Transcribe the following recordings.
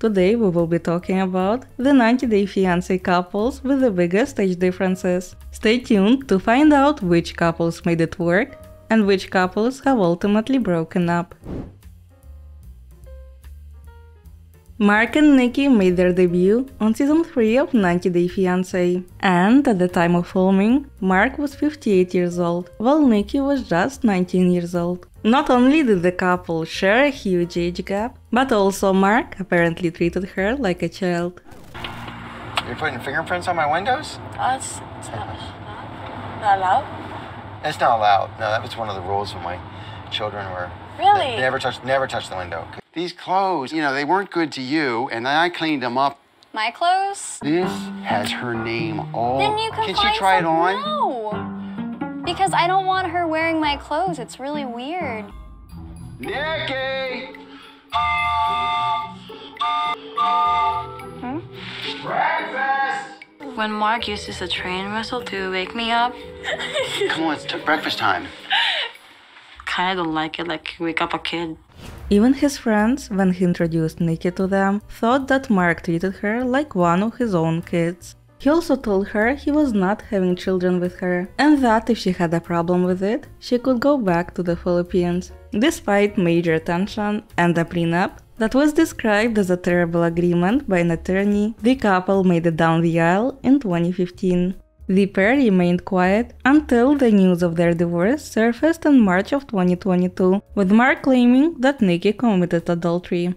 Today we will be talking about the 90 Day Fiancé couples with the biggest age differences. Stay tuned to find out which couples made it work and which couples have ultimately broken up. Mark and Nikki made their debut on season 3 of 90 Day Fiancé, and at the time of filming, Mark was 58 years old, while Nikki was just 19 years old. Not only did the couple share a huge age gap, but also Mark apparently treated her like a child. You're putting fingerprints on my windows? It's not allowed? It's not allowed. No, that was one of the rules when my children were... Really? They never touch the window. These clothes, they weren't good to you, and then I cleaned them up. My clothes? This has her name all... Then you can she try it on? No, because I don't want her wearing my clothes. It's really weird. Nikki! Breakfast! When Mark uses a train whistle to wake me up, Come on, it's breakfast time. kinda don't like it, like wake up a kid. Even his friends, when he introduced Nikki to them, thought that Mark treated her like one of his own kids. He also told her he was not having children with her, and that if she had a problem with it, she could go back to the Philippines. Despite major tension and a prenup that was described as a terrible agreement by an attorney, the couple made it down the aisle in 2015. The pair remained quiet until the news of their divorce surfaced in March of 2022, with Mark claiming that Nikki committed adultery.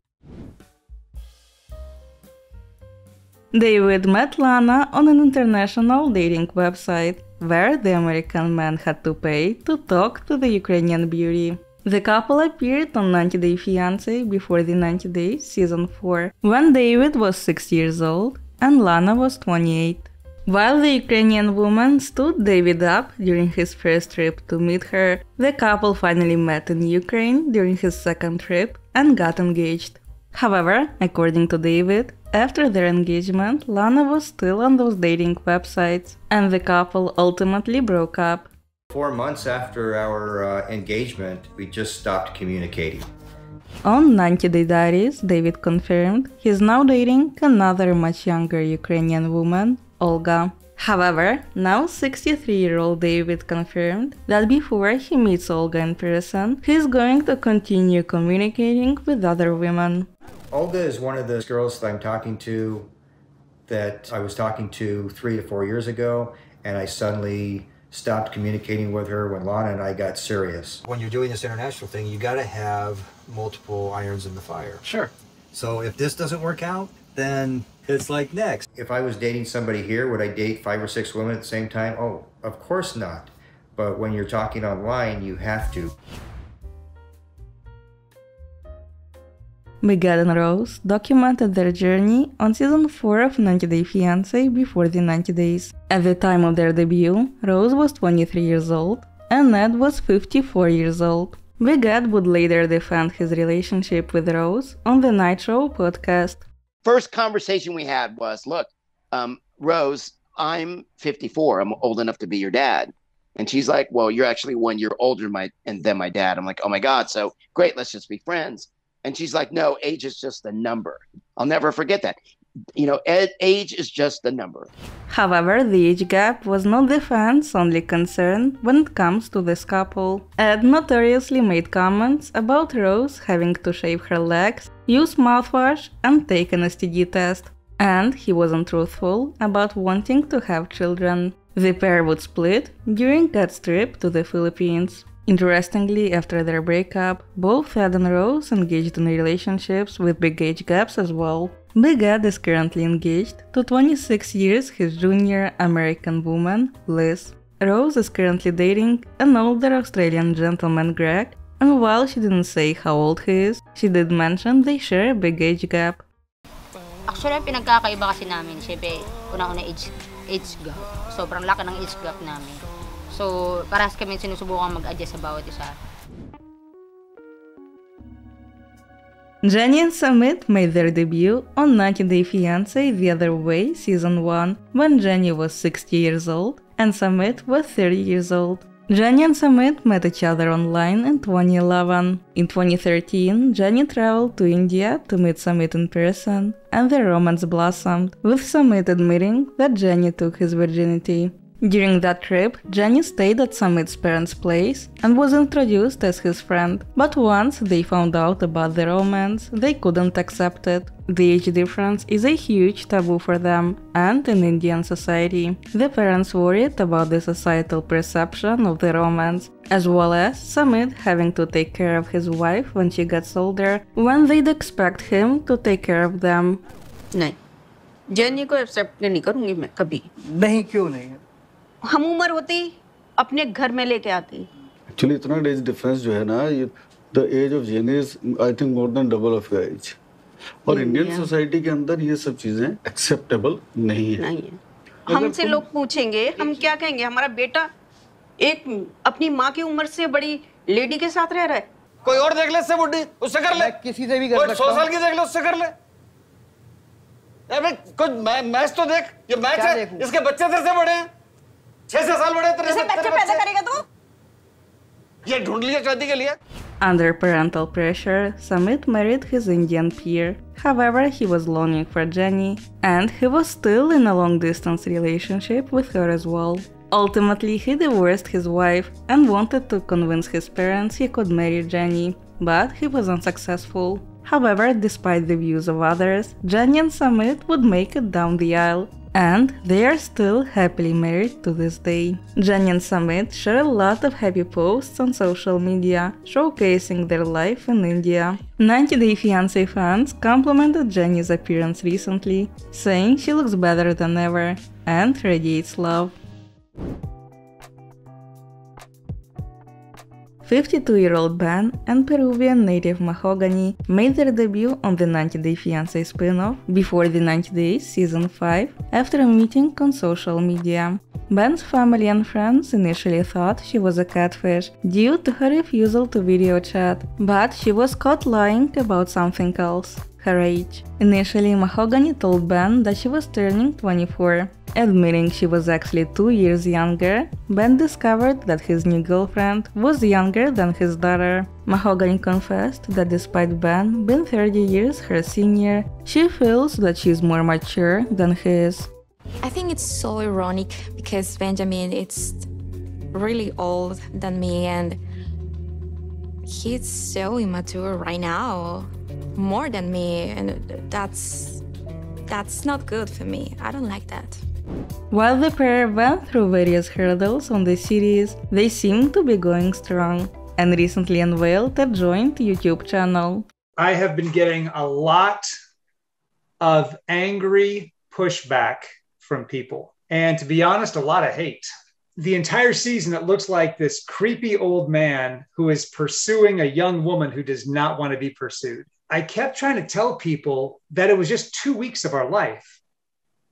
David met Lana on an international dating website, where the American man had to pay to talk to the Ukrainian beauty. The couple appeared on 90 Day Fiancé before the 90 Days Season 4, when David was 6 years old and Lana was 28. While the Ukrainian woman stood David up during his first trip to meet her, the couple finally met in Ukraine during his second trip and got engaged. However, according to David, after their engagement, Lana was still on those dating websites, and the couple ultimately broke up. 4 months after our engagement, we just stopped communicating. On 90 Day Diaries, David confirmed he's now dating another much younger Ukrainian woman, Olga. However, now 63-year-old David confirmed that before he meets Olga in person, he's going to continue communicating with other women. Olga is one of the girls that I'm talking to that I was talking to 3 to 4 years ago, and I suddenly stopped communicating with her when Lana and I got serious. When you're doing this international thing, you gotta have multiple irons in the fire. Sure. So if this doesn't work out, then it's like next. If I was dating somebody here, would I date 5 or 6 women at the same time? Oh, of course not. But when you're talking online, you have to. Miguel and Rose documented their journey on season 4 of 90 Day Fiancé before the 90 days. At the time of their debut, Rose was 23 years old and Ned was 54 years old. Miguel would later defend his relationship with Rose on the Night Show podcast. First conversation we had was, look, Rose, I'm 54. I'm old enough to be your dad. And she's like, well, you're actually 1 year older than my dad. I'm like, oh my God. So great. Let's just be friends. And she's like, no, age is just a number. I'll never forget that. Age is just a number. However, the age gap was not the fans' only concern when it comes to this couple. Ed notoriously made comments about Rose having to shave her legs, use mouthwash, and take an STD test. And he wasn't truthful about wanting to have children. The pair would split during Ed's trip to the Philippines. Interestingly, after their breakup, both Ed and Rose engaged in relationships with big age gaps as well. Big Ed is currently engaged to 26 years his junior American woman, Liz. Rose is currently dating an older Australian gentleman, Greg, and while she didn't say how old he is, she did mention they share a big age gap. Actually, ang pinagkakaiba kasi namin, syempre, una-una age gap. Sobrang laki ng age gap namin. So, parehas kami sinusubukan mag-adjust sa bawat isa. Jenny and Sumit made their debut on 90 Day Fiancé The Other Way Season 1, when Jenny was 60 years old and Sumit was 30 years old. Jenny and Sumit met each other online in 2011. In 2013, Jenny traveled to India to meet Sumit in person, and their romance blossomed, with Sumit admitting that Jenny took his virginity. During that trip, Jenny stayed at Summit's parents' place and was introduced as his friend, but once they found out about the romance, they couldn't accept it. The age difference is a huge taboo for them, and in Indian society, the parents worried about the societal perception of the romance, as well as Sumit having to take care of his wife when she gets older, when they'd expect him to take care of them. नहीं, jenny को accept नहीं करूंगी मैं कभी। नहीं, क्यों नहीं? हम उम्र होती अपने घर में लेके आती। एक्चुअली इतना एज डिफरेंस जो है ना, the age of Jenny is I think more than double of your age, और इंडियन सोसाइटी के अंदर ये सब चीजें एक्सेप्टेबल नहीं है। हमसे लोग पूछेंगे, हम क्या कहेंगे? हमारा बेटा एक अपनी माँ की उम्र से बड़ी लेडी के साथ रह रहा है। कोई और देख ले, इससे बुढ़ी, उससे कर ले। किसी से भी कर सकता हूं। 100 साल की देख ले, उससे कर ले। कुछ मैच तो देख, ये मैच है, इसके बच्चे तेरे से बड़े हैं, 6 साल बड़े तेरे से। बच्चे पैदा करेगा तू? ये ढूंढ लिया शादी के लिए। Under parental pressure, Sumit married his Indian peer. However, he was longing for Jenny, and he was still in a long-distance relationship with her as well. Ultimately, he divorced his wife and wanted to convince his parents he could marry Jenny, but he was unsuccessful. However, despite the views of others, Jenny and Sumit would make it down the aisle, and they are still happily married to this day. Jenny and Sumit share a lot of happy posts on social media, showcasing their life in India. 90 Day Fiancé fans complimented Jenny's appearance recently, saying she looks better than ever and radiates love. 52-year-old Ben and Peruvian native Mahogany made their debut on the 90 Day Fiancé spin-off Before the 90 Days Season 5 after a meeting on social media. Ben's family and friends initially thought she was a catfish due to her refusal to video chat, but she was caught lying about something else: her age. Initially, Mahogany told Ben that she was turning 24. Admitting she was actually 2 years younger, Ben discovered that his new girlfriend was younger than his daughter. Mahogany confessed that despite Ben being 30 years her senior, she feels that she's more mature than he is. I think it's so ironic because Benjamin is really old than me and he's so immature right now, more than me, and that's not good for me. I don't like that. While the pair went through various hurdles on the series, they seem to be going strong and recently unveiled a joint YouTube channel. I have been getting a lot of angry pushback from people. And to be honest, a lot of hate. The entire season, it looks like this creepy old man who is pursuing a young woman who does not want to be pursued. I kept trying to tell people that it was just 2 weeks of our life.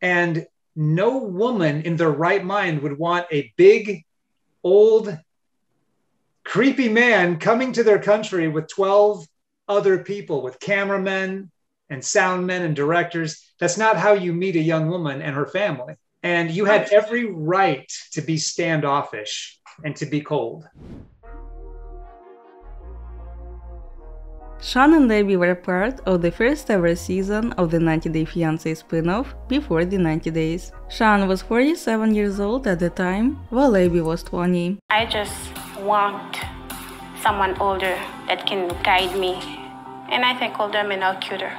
And no woman in their right mind would want a big, old, creepy man coming to their country with 12 other people, with cameramen and sound men and directors. That's not how you meet a young woman and her family. And you had every right to be standoffish and to be cold. Sean and Abby were part of the first ever season of the 90 Day Fiancé spin-off Before the 90 Days. Sean was 47 years old at the time, while Abby was 20. I just want someone older that can guide me. And I think older men are cuter.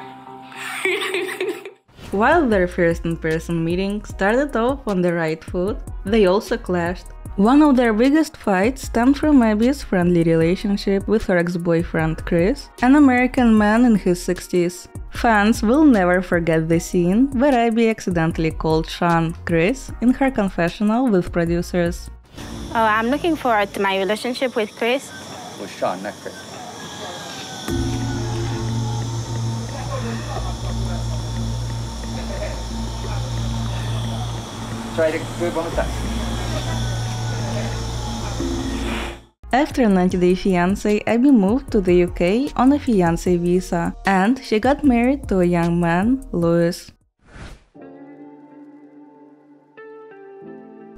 While their first in-person meeting started off on the right foot, they also clashed. One of their biggest fights stemmed from Abby's friendly relationship with her ex-boyfriend Chris, an American man in his 60s. Fans will never forget the scene where Abby accidentally called Sean Chris in her confessional with producers. Oh, I'm looking forward to my relationship with Chris. With Sean, not Chris. Try to do it one more time. After 90 Day Fiancé, Abby moved to the UK on a fiancé visa, and she got married to a young man, Louis.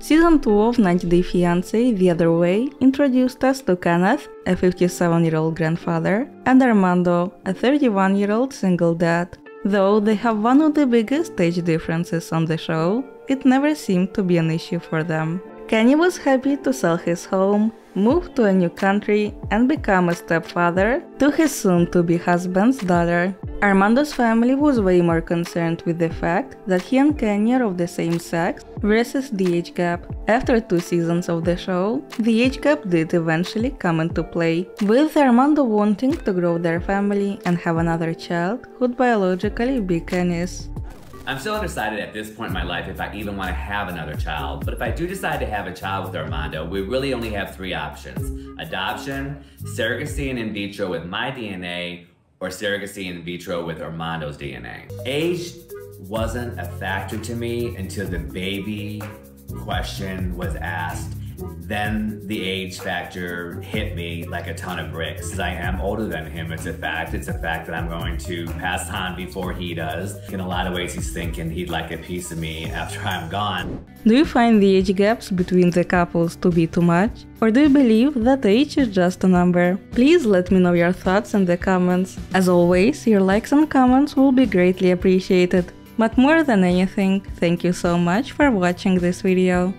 Season 2 of 90 Day Fiancé The Other Way introduced us to Kenneth, a 57-year-old grandfather, and Armando, a 31-year-old single dad. Though they have one of the biggest age differences on the show, it never seemed to be an issue for them. Kenny was happy to sell his home, move to a new country, and become a stepfather to his soon-to-be husband's daughter. Armando's family was way more concerned with the fact that he and Kenny are of the same sex versus the age gap. After 2 seasons of the show, the age gap did eventually come into play, with Armando wanting to grow their family and have another child who'd biologically be Kenny's. I'm still undecided at this point in my life if I even want to have another child, but if I do decide to have a child with Armando, we really only have 3 options: adoption, surrogacy and in vitro with my DNA, or surrogacy in vitro with Armando's DNA. Age wasn't a factor to me until the baby question was asked. Then the age factor hit me like a ton of bricks. I am older than him, it's a fact. It's a fact that I'm going to pass on before he does. In a lot of ways he's thinking he'd like a piece of me after I'm gone. Do you find the age gaps between the couples to be too much? Or do you believe that age is just a number? Please let me know your thoughts in the comments. As always, your likes and comments will be greatly appreciated. But more than anything, thank you so much for watching this video.